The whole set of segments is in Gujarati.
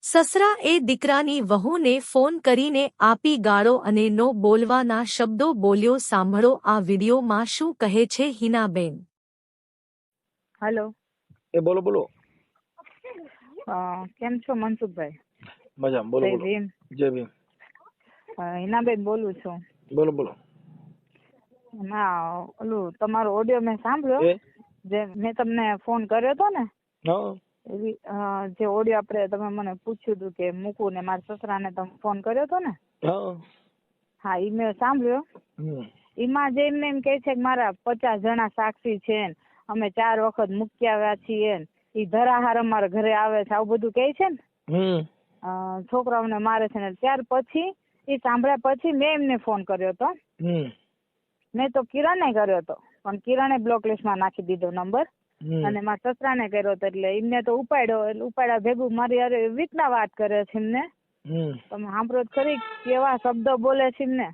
સસરા એ દીકરાની વહુને ફોન કરીને આપી ગાળો અને નો બોલવાના શબ્દો બોલ્યો. સાંભળો આ વિડીયોમાં શું કહે છે હિનાબેન. હેલો. બોલો બોલો. કેમ છો મનસુખભાઈ? મજામાં. બોલો બોલો. જય ભીમ. હિનાબેન બોલું છું. બોલો બોલો. ના, ઓલું તમારો ઓડિયો મેં સાંભળ્યો, જે મેં તમને ફોન કર્યો હતો ને, જે ઓડિયો આપણે તમે મને પૂછ્યું હતું કે મૂકું ને મારા સસરાને તમે ફોન કર્યો હતો ને, હા, એ મેં સાંભળ્યો. એમાં જે એમને એમ કહે છે કે મારા 50 જણા સાક્ષી છે, અમે 4 વખત મૂકી આવ્યા છીએ, એ ધરાહાર અમારા ઘરે આવે છે, આવું બધું કહે છે ને, છોકરાઓને મારે છે ને. ત્યાર પછી એ સાંભળ્યા પછી મેં એમને ફોન કર્યો હતો. મેં તો કિરણને કર્યો હતો, પણ કિરણે બ્લોક લિસ્ટમાં નાખી દીધો નંબર, અને મારા સસરાને કર્યો હતો. એટલે એમને તો ઉપાડ્યા ભેગું મારી યાર રીતના વાત કરે છે એમને. તમે સાંભળો ખરી કેવા શબ્દો બોલે છે એમને.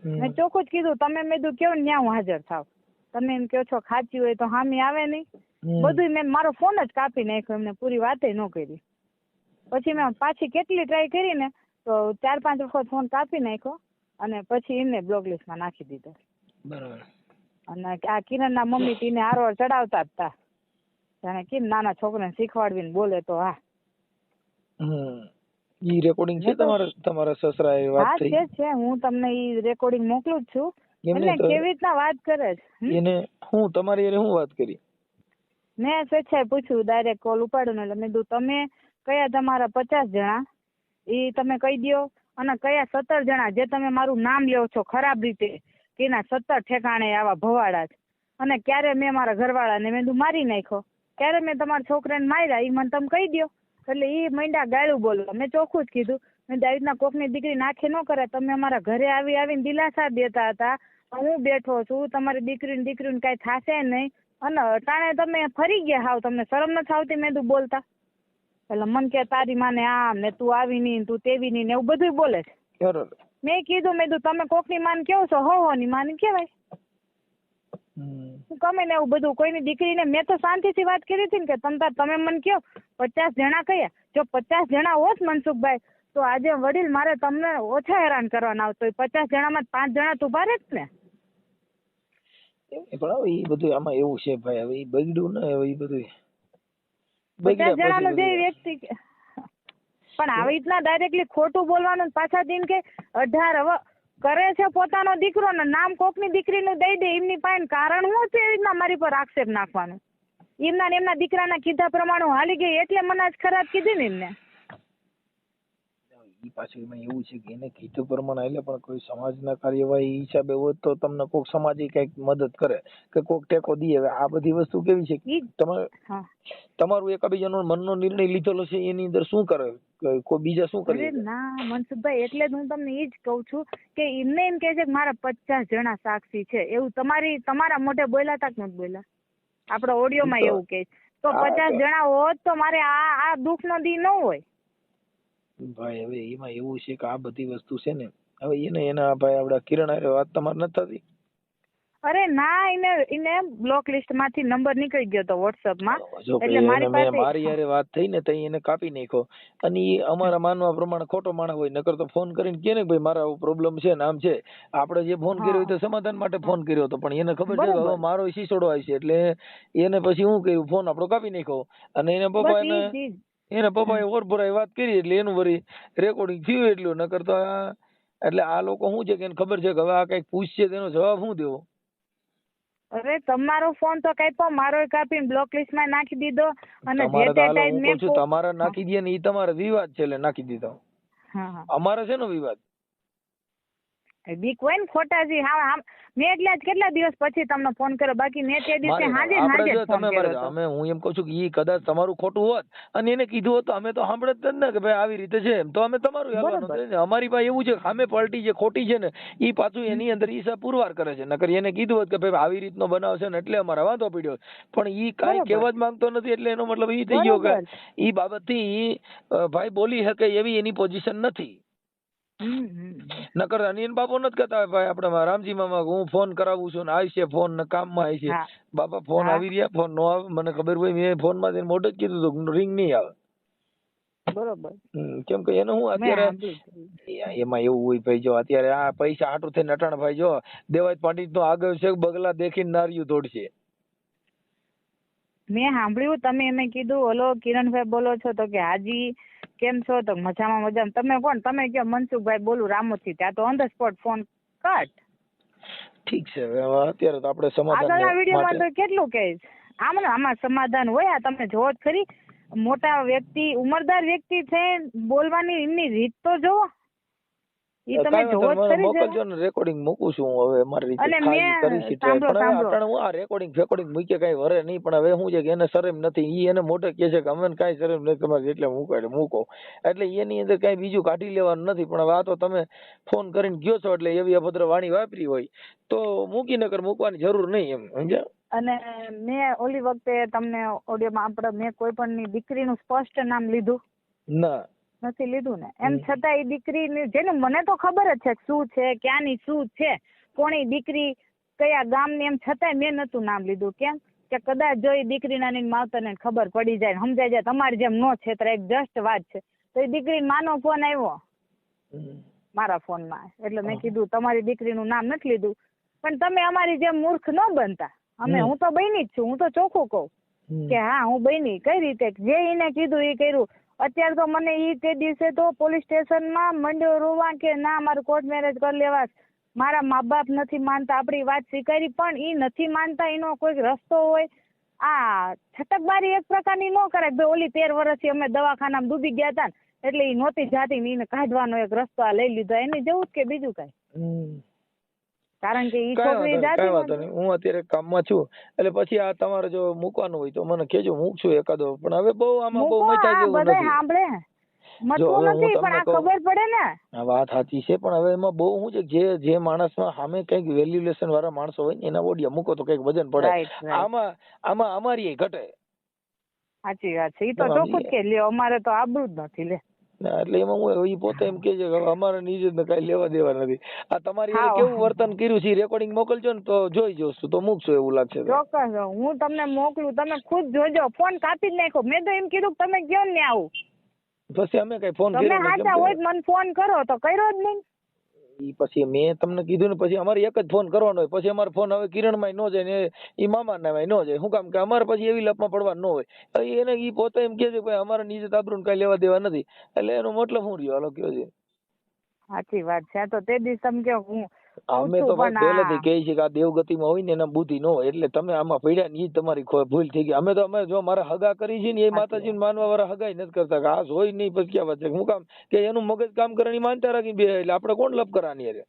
મેં ચોખ્ખું જ કીધું, તમે મેં કીધું કેવું ન્યા હું હાજર થાવ, તમે એમ કહો છો ખાચી હોય તો હામી આવે નહીં. બધું મેં મારો ફોન જ કાપી નાખ્યો, એમને પૂરી વાતે ન કરી. પછી મેં પાછી કેટલી ટ્રાય કરી ને તો 4-5 વખત ફોન કાપી નાખ્યો, અને પછી એમને બ્લોક લિસ્ટમાં નાખી દીધો. બરાબર. અને આ કિરણના મમ્મી તીને હારવાર ચડાવતા જ હતા, જાણે કેમ નાના છોકરાને શીખવાડવીને બોલે તો. હા, ઈ રેકોર્ડિંગ છે તમારા સસરાએ વાત થઈ? હા, છે. હું તમને ઈ રેકોર્ડિંગ મોકલું જ છું. એને કેવી રીતના વાત કરે છે એને હું તમારી યારે હું વાત કરી? મેં સ્વેચ્છાએ પૂછ્યું, ડાયરેક્ટ કોલ ઉપાડ્યો ને, એટલે મેં કીધું તમે કયા તમારા 50 જણા એ તમે કહી દો, અને કયા 17 જણા જે તમે મારું નામ લ્યો છો ખરાબ રીતે, કે એના 17 ઠેકાણે આવા ભવાડા છે. અને ક્યારે મેં મારા ઘરવાળાને મેં મારી નાખ્યો, ક્યારે મેં તમારા છોકરાને માર્યા, એ મને તમે કહી દો. એટલે એ મંડા ગાળું બોલવા. મેં ચોખ્ખું જ કીધું, મેં આવી રીતના કોકની દીકરી નાખે ન કરે. તમે અમારા ઘરે આવીને દિલાસા દેતા હતા, હું બેઠો છું, તમારી દીકરીને કઈ થશે નહીં, અને અટાણે તમે ફરી ગયા હાવ, તમને શરમ નથી આવતી મેં તું બોલતા? એટલે મન કે તારી માને આમ ને તું આવી નહીં, તું તેવી નહીં ને એવું બધું બોલે છે. મેં કીધું તમે કોકની માન કેવો છો? હો ની માન કેવાય. હું ગમે ને એવું બધું કોઈની દીકરીને મેં તો શાંતિથી વાત કરી હતી ને કે તમે મને કહો 50 જણા કયા? જો 50 જણા હોત મનસુખભાઈ તો આજે વડીલ મારે તમને ઓછા હેરાન કરવાના આવતો. 50 જણામાં 5 જણા તો ઉભા રહે જ ને. પણ એ બધું આમાં એવું છે ભાઈ, હવે એ બગડ્યું ને, હવે એ બધું 50 જણાનો જે વ્યક્તિ પણ આવી રીતના ડાયરેક્ટલી ખોટું બોલવાનું, પાછા દિન કે 18 હવે કરે છે પોતાનો દીકરો ને નામ કોકની દીકરીનું દઈ દે, એમની પાસે કારણ શું છે એવી રીતના મારી પર આક્ષેપ નાખવાનું? એમના દીકરાના કીધા પ્રમાણે હાલી ગઈ એટલે મને આજ ખરાબ કીધી ને એમને. પાછું એમાં એવું છે કે એને કીધું પ્રમાણે એટલે પણ કોઈ સમાજના કાર્યવાહી હિસાબે હોય તો તમને કોક સમાજ કઈક મદદ કરે કે કોક ટેકો દે. હવે આ બધી વસ્તુ કેવી છે, તમારું એકાબીજાનો મનનો નિર્ણય લીધેલો છે, એની અંદર શું કરે કોઈ બીજા શું કરે? ના મનસુખભાઈ, એટલે જ હું તમને એ જ કઉ છું કે એમને એમ કે છે કે મારા 50 જણા સાક્ષી છે, એવું તમારા મોઢે બોલ્યા તા કે નથી બોલ્યા? આપડા ઓડિયો માં એવું કે તો 50 જણા હોત તો મારે આ દુઃખ નો દી ન હોય. ભાઈ હવે એમાં એવું છે કે આ બધી વસ્તુ છે ને, હવે એના ભાઈ આપડા કિરણ હારે વાત તમારે નથી થતી? અરે ના, એને બ્લોક લિસ્ટ માંથી નંબર નીકળી ગયો તો WhatsApp માં, એટલે મારી યારે વાત થઈ ને તો એને કાપી નાખ્યો. અને એ અમારા માનવા પ્રમાણે ખોટો માણસ હોય, નકર તો ફોન કરીને કે ને ભાઈ મારા આવો પ્રોબ્લેમ છે ને આમ છે. આપણે જે ફોન કર્યો તો સમાધાન માટે ફોન કર્યો હતો, પણ એને ખબર છે કે હવે મારો શીસોડો આવી છે, એટલે એને પછી શું કર્યું, ફોન આપણો કાપી નાખ્યો. અને એના પપ્પાએ ઓરભરાઈ વાત કરી, એટલે એનું વળી રેકોર્ડિંગ થયું એટલું. નકર તો એટલે આ લોકો શું છે કે એને ખબર છે કે હવે આ કઈક પૂછશે તેનો જવાબ શું દેવો. અરે તમારો ફોન તો કાપ્યો, મારો કાપીને બ્લોક લિસ્ટ માં નાખી દીધો. અને જે તે ટાઈમ મેં તમારા નાખી દે ને એ તમારો વિવાદ છે, એટલે નાખી દીધો. અમારે છે ને વિવાદ બીક હોય ને ખોટાજી. હા, મેં એટલે કેટલા દિવસ પછી તમને ફોન કર્યો, બાકી મેં તે દિવસે હાજે ફોન કર્યો. હું એમ કઉ છું કે ઈ કદાચ તમારું ખોટું હોત અને એને કીધું હોત તો અમે તો સાંભળે જ ને કે ભાઈ આવી રીતે છે, તો અમે તમારું હાલવાનું. અમારી પાસે એવું છે સામે પાર્ટી જે ખોટી છે ને ઈ પાછું એની અંદર ઈસા પુરવાર કરે છે. નકર એને કીધું હોત કે ભાઈ આવી રીતનો બનાવ છે ને એટલે અમારા વાંધો પડ્યો, પણ ઈ કાંઈ કહેવા જ માંગતો નથી. એટલે એનો મતલબ ઈ થઈ ગયો કે ઈ બાબતથી ભાઈ બોલી શકે એવી એની પોઝિશન નથી. નકર અનિયન બાપુ નથી કહેતા ભાઈ આપડે રામજી મામા હું ફોન કરાવું છું ને આવી છે ફોન ને કામમાં આવી છે. બાપા ફોન આવી રહ્યા, ફોન નો આવે મને ખબર હોય, મેં ફોન માં મોઢે જ કીધું હતું રિંગ નહીં આવે. બરોબર. કેમ કે એને હું અત્યારે એમાં એવું હોય ભાઈ, જો અત્યારે આ પૈસા હાટું થઈને અટાણ ભાઈ જો દેવાજ પાંડિત નો આગળ છે બગલા દેખીને નારિયું તોડશે. મેં સાંભળ્યું તમે એમ કીધું ઓલો કિરણભાઈ બોલો છો તો કે હાજી કેમ છો તો મજામાં મજામાં. તમે કોણ? તમે કયો મનસુખભાઈ બોલું રામોથી. ત્યાં તો on the spot phone cut. ઠીક છે, અત્યારે તો આપણે સમાધાન આગળના વિડીયોમાં તો કેટલું કહીશ આમાં સમાધાન હોય. આ તમે જોવો જ ખરી, મોટા વ્યક્તિ ઉંમરદાર વ્યક્તિ છે, બોલવાની એમની રીત તો જોવો. ઈ તમે જોવો જ ખરી. મોકલજો ને, રેકોર્ડિંગ મૂકું છું હું હવે મારી રીતે ખાલી કરી છે. પણ હવે અટાણે હું આ રેકોર્ડિંગ મૂકે કઈ વરે નહીં. પણ હવે શું છે કે એને શરમ નથી, ઈ એને મોઢે કહે છે કે અમને કઈ શરમ નથી તમારે એટલે મૂકો. એટલે એની અંદર કઈ બીજું કાઢી લેવાનું નથી. પણ હવે આ તો તમે ફોન કરીને ગયો છો એટલે એવી અભદ્ર વાણી વાપરી હોય તો મૂકી નકર મૂકવાની જરૂર નહીં એમ, સમજ્યા? અને મેં ઓલી વખતે તમને ઓડિયોમાં આપણે મેં કોઈ પણ ની દીકરીનું સ્પષ્ટ નામ લીધું ના નથી લીધું ને. એમ છતાં એ દીકરી જેને મને તો ખબર જ છે શું છે, ક્યાંની શું છે, કોની દીકરી, કયા ગામની, એમ છતાંય મેં નતું નામ લીધું. કેમ કે કદાચ જો એ દીકરીના માવતરને ખબર પડી જાય, સમજાઈ જાય, તમારી જેમ નો છેતરાય, એક જસ્ટ વાત છે. તો એ દીકરી માનો ફોન આવ્યો મારા ફોનમાં, એટલે મેં કીધું તમારી દીકરીનું નામ નથી લીધું, પણ તમે અમારી જેમ મૂર્ખ ન બનતા. હું તો બની જ છું, હું તો ચોખ્ખું કહું કે હા હું બની. કઈ રીતે? જે એને કીધું એ કર્યું. અત્યારે તો મને ઈ તે દિવસે તો પોલીસ સ્ટેશનમાં મંડ્યો રોવા કે ના મારું કોર્ટ મેરેજ કરી લેવા, મારા મા બાપ નથી માનતા, આપણી વાત સ્વીકારી. પણ ઈ નથી માનતા, એનો કોઈ રસ્તો હોય. આ છટકબારી એક પ્રકારની ન કરાય. ભાઈ ઓલી 13 વર્ષથી અમે દવાખાનામાં ડૂબી ગયા હતા એટલે ઈ નહોતી જાતી, એને કાઢવાનો એક રસ્તો આ લઈ લીધો. એની જેવું જ કે બીજું કઈ? કારણ કે ઈ છોકરી જાતી. હું અત્યારે કામમાં છું એટલે પછી આ તમારે જો મૂકવાનું હોય તો મને કહેજો, મૂકશું એકાદો. પણ હવે બહુ આમાં બહુ મજા જેવું નથી. સાંભળે મતલબ નથી, પણ આ ખબર પડે ને. આ વાત સાચી છે, પણ હવે એમાં બહુ શું છે જે માણસમાં સામે કઈક વેલ્યુલેશન વાળા માણસો હોય ને એના ઓડિયા મૂકો તો કઈક વજન પડે. આમાં અમારી ઘટે. સાચી વાત છે. ઈ તો ચોખ્ખું કે લ્યો અમારે તો આબરૂ જ નથી લે. એટલે એમાં હું ઈ પોતે એમ કે છે કે અમારે નીચે કઈ લેવા દેવા નથી. આ તમારી કેવું વર્તન કર્યું છે રેકોર્ડિંગ મોકલજો ને તો જોઈ જોશું તો મૂકશું એવું લાગશે. ચોક્કસ હું તમને મોકલું, તમે ખુદ જોજો. ફોન કાપી જ નાખો. મેં તો એમ કીધું તમે ગયો ને આવું પછી અમે કઈ ફોન કર્યો, તમે સાચા હોય મને ફોન કરો તો કર્યો જ નહીં. પછી મેં તમને કીધું ને પછી અમારે એક જ ફોન કરવાનો હોય. પછી અમારો ફોન હવે કિરણમાં ન જાય ને ઈ મામા ના ન જાય. શું કામ કે અમારે પછી એવી લપમાં પડવા ન હોય. એને ઈ પોતે એમ કે છે કે અમારે નીચે તાબરું કઈ લેવા દેવા નથી. એટલે એનો મતલબ શું રહ્યો? હાલો કયો છે. સાચી વાત છે. તો તે દિવસ તમે કહો હું અમે તો ભાઈ પહેલેથી કહી છે કે આ દેવગતિમાં હોય ને એના બુદ્ધિ ન હોય. એટલે તમે આમાં પડ્યા ને ઈ તમારી ભૂલ થઈ ગઈ. અમે જો મારા હગા કરી છે ને એ માતાજી માનવા વાળા હગાઈ નથી કરતા કે આ હોય નહીં. પછી ક્યાં વાત છે? હું કામ કે એનું મગજ કામ કરવાની માનતા રાખી બે એટલે આપણે કોણ લપ કરવાની અરે?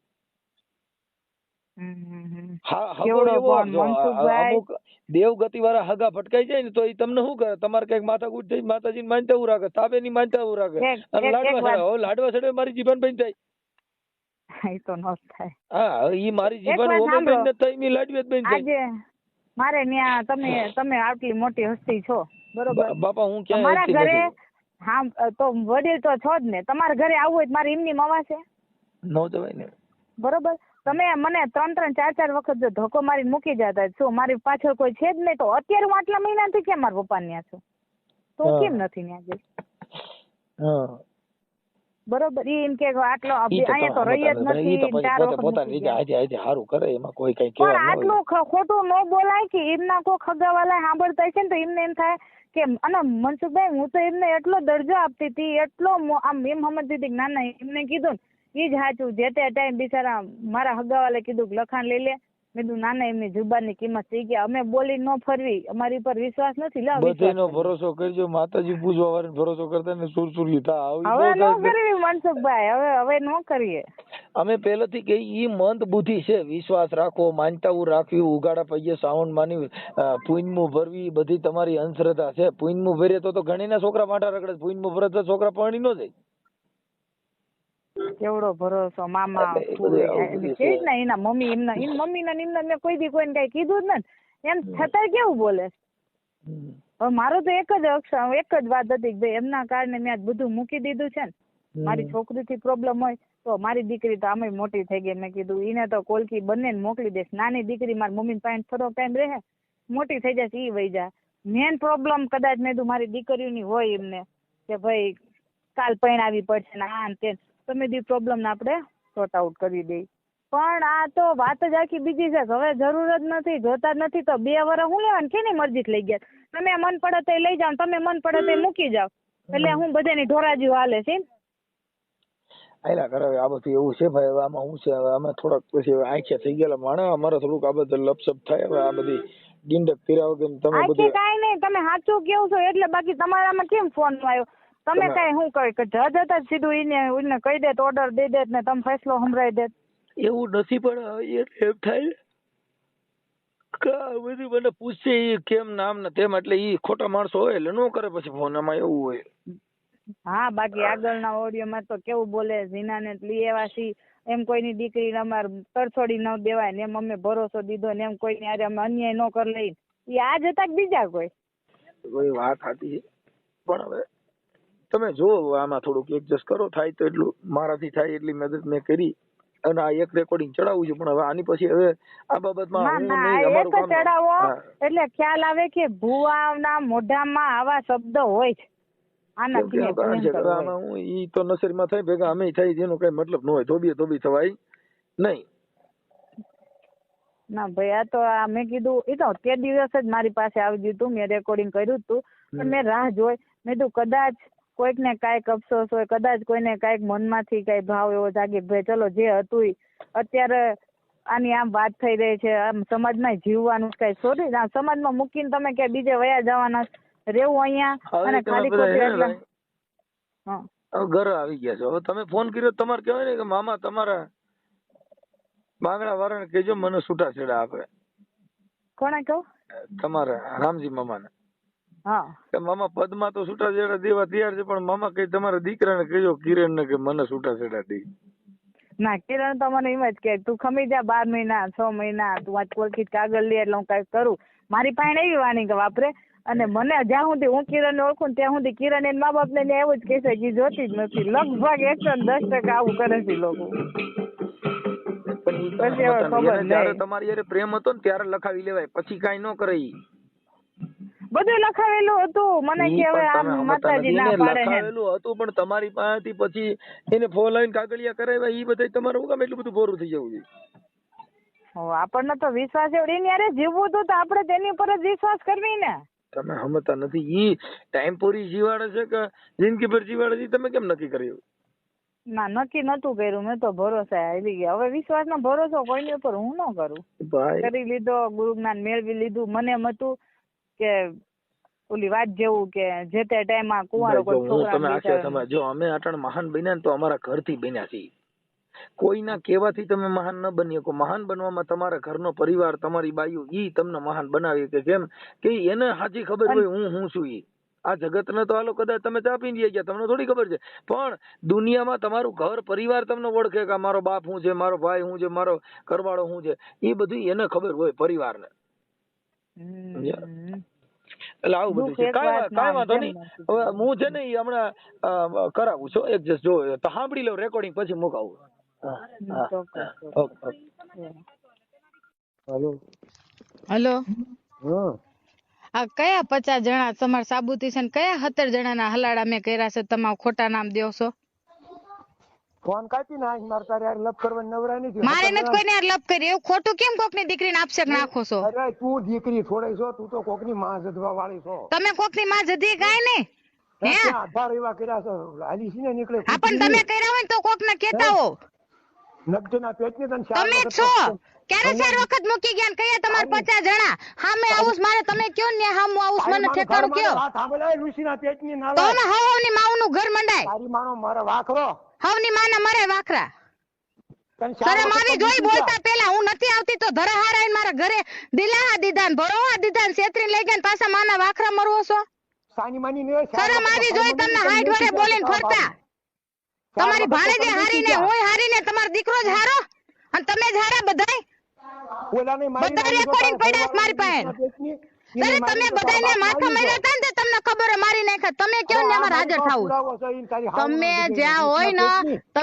અમુક દેવગતિ વાળા હગા ભટકાઈ જાય ને તો એ તમને શું કરે? તમારે કઈક માથાકૂટ થઈ માતાજી માનતા એવું રાખે, તાબે ની માનતા એવું રાખે, અને લાડવા ચડે મારી જીવન બની થાય. મારી જીવન મારે ત્યાં તમે આટલી મોટી હસ્તી છો બરોબર બાપા, હું ક્યાં મારા ઘરે હા તો વડીલ તો છો જ ને. તમારા ઘરે આવવું હોય મારી એમની મવા છે ન જવાય ને બરોબર. તમે મને 3-3, 4-4 વખત જો ધોકો મારી મૂકી જતા, શું મારી પાછળ કોઈ છે જ નહીં? તો અત્યારે હું આટલા મહિનાથી કેમ મારા પપ્પા ત્યાં છું તો કેમ નથી ત્યાં ગઈ? બરોબર. એમ કે આટલો અહીંયા તો રહી જ નથી. 4 વખત સારું કરે એમાં કોઈ કઈ પણ આટલું ખોટું ન બોલાય કે એમના કોઈ ખગાવાલા સાંભળતા છે ને તો એમને એમ થાય કે અને મનસુખભાઈ હું તો એમને એટલો દરજ્જો આપતી હતી, એટલો આમ એમ સમજતી હતી કે ના ના એમને કીધું ને એ જ સાચું. જે તે ટાઈમ બિચારા મારા હગાવાલે કીધું કે લખાણ લઈ લે. મેં કીધું નાના એમની જુબાનની કિંમત થઈ ગયા. અમે બોલી ન ફરવી, અમારી પર વિશ્વાસ નથી. બધાનો ભરોસો કરજો. માતાજી પૂજવા વાળાને ભરોસો કરતા ને સુરસુરી થા. હવે ન કરવી મનસુખભાઈ, હવે ન કરીએ. અમે પહેલેથી કઈ ઈ મંદ બુદ્ધિ છે. વિશ્વાસ રાખો, માનતાઓ રાખવી, ઉગાડા પૈયે સાવન માની પુણ્યમું ભરવી, બધી તમારી અંધશ્રદ્ધા છે. પુણ્યમું ભરે તો ઘણી ના છોકરા માટા રગડે. પુણ્યમું ભરે તો છોકરા પરણી ન જાય. કેવડો ભરોસો મામા એના મમ્મી એમના મેં કોઈ દી કોઈને કઈ કીધું જ નથી. એમ છતાં કેવું બોલે? હવે મારો તો એક જ વાત હતી કે ભાઈ એમના કારણે મેં આજ બધું મૂકી દીધું છે ને. મારી છોકરીથી પ્રોબ્લેમ હોય તો મારી દીકરી તો આમે મોટી થઈ ગઈ. મેં કીધું એને તો કોલકી બંને મોકલી દઈશ. નાની દીકરી મારી મમ્મી પાસે થોડો ટાઈમ રહે, મોટી થઈ જશે ઈ વહી જાય. મેન પ્રોબ્લેમ કદાચ મેં મારી દીકરીઓની હોય એમને કે ભાઈ કાલ પરણાવી પડશે ને આ ને તે, તમે દી પ્રોબ્લેમ ને આપણે સોર્ટ આઉટ કરી દઈ. પણ આ તો વાત જ આખી બીજી છે. હવે જરૂર જ નથી, જોતા જ નથી તો 2 વર્ષ હું લેવાનું કેની મરજી લઈ ગયા. તમે મન પડે તો લઈ જાઓ, તમે મન પડે તો મૂકી જાઓ. એટલે હું બધાની ઢોરાજી હાલે છે. આયલા કરે આ બધું એવું છે ભાઈ. હવે આમાં શું છે, હવે અમે થોડાક પછી આંખે થઈ ગયેલા માણસ, અમારે થોડુંક આ બધું લપસપ થાય. હવે આ બધી ડીંડક કર્યા વગર તમે બધું કાંઈ નહીં, તમે સાચું કેવું છો એટલે. બાકી તમારામાં કેમ ફોન આવ્યો? તમે કઈ શું કહે કે જજ હતા સીધું એને કહી દે, ઓર્ડર દઈ દે ને તમે ફેસલો સંભળાવી દે? એવું નથી, પણ એમ થાય બધું મને પૂછશે ઈ કેમ નામ ને તેમ, એટલે ઈ ખોટા માણસો હોય એટલે નો કરે પછી ફોન. આમાં એવું હોય. હા, બાકી આગળના ઓડિયોમાં તો કેવું બોલે, જીનાને લઈ આવ્યા છીએ એમ કોઈની દીકરીને અમારે તરછોડી ન દેવાય ને એમ અમે ભરોસો દીધો ને એમ કોઈની હારે અમે અન્યાય ન કરી લઈ. એ આ જ હતા કે બીજા કોઈ? વાત સાચી છે, પણ હવે તમે જો આમાં થોડુંક એડજસ્ટ કરો. થાય તો એટલું મારાથી થાય એટલી મદદ મેં કરી અને આ એક રેકોર્ડિંગ ચડાવું છું. પણ હવે આની પછી હવે આ બાબતમાં ચડાવો એટલે ખ્યાલ આવે કે ભુવાના મોઢામાં આવા શબ્દ હોય છે. આમાં હું ઈ તો નસરીમાં થાય ભેગા અમે થાય, જેનો કઈ મતલબ ન હોય. ધોબી થવાય નહીં. ના ભાઈ, આ તો મેં કીધું એ તો તે દિવસ જ મારી પાસે આવી ગયું હતું, મેં રેકોર્ડિંગ કર્યું હતું. મેં રાહ જોઈ, મેં કીધું કદાચ કોઈક ને કાંઈક અફસોસ હોય, કદાચ કોઈને કાંઈક મનમાંથી કઈ ભાવ એવો જાગે ભાઈ ચલો જે હતું અત્યારે આની આમ વાત થઈ રહી છે, આમ સમાજમાં જીવવાનું કઈ સોરી સમાજમાં મૂકીને તમે ક્યાં બીજે વયા જવાના રેવું અહીંયા અને ખાલી ખોટી ઘર આવી ગયા છો. હવે તમે ફોન કર્યો તમારે કહેવાય ને કે મામા તમારા બાંગડા વાળાને કહેજો મને છૂટાછેડા આપે. કોને કહું? તમારા રામજી મામાને. હા, કે મામા પદમાં તો છૂટાછેડા દેવા તૈયાર છે, પણ મામા કઈ તમારા દીકરાને કહેજો કિરણ ને કે મને છૂટાછેડા દે. ના, કિરણ તો મને એમ જ કે તું ખમી જા 12 મહિના 6 મહિના તું આ કોલકી કાગળ લે એટલે હું કઈ કરું. મારી પાસે એવી વાણી કે વાપરે. અને મને જ્યાં સુધી હું કિરણ ને ઓળખું ત્યાં સુધી કિરણ એના મા બાપ ને એવું જ કહેશે કે જોતી જ નથી. લગભગ 110% આવું કરે છે લોકો. જયારે તમારી યારે પ્રેમ હતો ને ત્યારે લખાવી લેવાય, પછી કઈ ન કરે. બધું લખાવેલું હતું મને કે હવે આ માતાજી ના પાડે છે લખાવેલું હતું, પણ તમારી પાસેથી પછી એને ફોન લઈને કાગળિયા કરાવ્યા. ઈ બધા તમારે હું કામ એટલું બધું બોરું થઈ જવું જોઈએ? આપણને તો વિશ્વાસ એવડી ને યાર જીવવું હતું તો આપણે તેની ઉપર જ વિશ્વાસ કરવી ને. તમે સમજતા નથી. ઈ ટાઈમ પૂરી જીવાડે છે કે જિંદગી ભર જીવાડે છે, તમે કેમ નક્કી કર્યું? ના, નક્કી નતું કર્યું. મેં તો ભરોસા આવી ગયા. હવે વિશ્વાસ નો ભરોસો કોઈની ઉપર હું ન કરું. કરી લીધો, ગુરુ જ્ઞાન મેળવી લીધું. મને એમ હતું કે ઓલી વાત જેવું કે જે તે ટાઈમમાં કુંવારો કોઈ છોકરા. જો અમે અટણ મહાન બન્યા તો અમારા ઘરથી બન્યા છીએ. કોઈના કહેવાથી તમે મહાન ન બની શકો. મહાન બનવામાં તમારા ઘરનો પરિવાર, તમારી બાયુ ઈ તમને મહાન બનાવી. કે કેમ કે એને સાચી ખબર હોય હું છું. ઈ આ જગત ને તો હાલો કદાચ તમે ચા પીને ગયા તમને થોડી ખબર છે, પણ દુનિયામાં તમારું ઘર પરિવાર તમને ઓળખે કે મારો બાપ શું છે, મારો ભાઈ શું છે, મારો ઘરવાળો શું છે, એ બધું એને ખબર હોય પરિવારને. એટલે આવું બધું છે. કાંઈ વાંધો નહીં. હવે હું છે ને એ હમણાં કરાવું છું એડજસ્ટ. જો તો સાંભળી લઉં રેકોર્ડિંગ પછી મુકાવું. હેલો. આ કયા 50 જણા તમારા સાબુતી છે ને કયા 17 જણાના હલાડા મેં કર્યા છે? તમારા ખોટા નામ દેવો છો. ફોન કાપી નાખ. મારે તારે યાર લપ કરવાની નવરા નથી. મારે નથી કોઈને યાર લપ કરી. એવું ખોટું કેમ કોકની દીકરીને આપશે નાખો છો? અરે તું દીકરી થોડી છો, તું તો કોકની માં જધવા વાળી છો. તમે કોકની માં જધી કાઈ નહીં. હે આધાર એવા કર્યા છે હાલી સીને નીકળે. હા, પણ તમે કર્યા હોય તો કોકને કહેતા હો. નબજના પેટની તને તમે છો ક્યારે 4 વખત મૂકી ગયા ને કયા તમાર 50 જણા હામે આવું મારે તમે કયો ને હામું આવું મને ઠેકાણું કયો. વાત સાંભળાય લુસીના પેટની ના. તો ને હવની માવનું ઘર મંડાય. તારી માનો મારા વાખરો. હવની માના મરે વાખરા. શરમ આવી જોઈ બોલતા પેલા. હું નથી આવતી તો ધરાહાર આઈને મારા ઘરે દિલાહા દીધા ને ભરોવા દીધા ને છેતરી લઈ ગયા ને પાછા માના વાખરા મરવો છો. સાની માની ને શરમ આવી જોઈ તમને 60 વરે બોલીને ફરતા. તમારી ભાણેજે હારી ને હું હારી ને તમારો દીકરો જ હારો અને તમે જ હારા બધાય. ઓલાને મારી બધા રેકોર્ડિંગ પડ્યા મારી પાસે. સર તમે બધાને માથા માર્યા હતા ને તમને ખબર મારી નાખ્યા. તમે કેમ ને અમાર હાજર થાવું? તમે જ્યાં હોય ને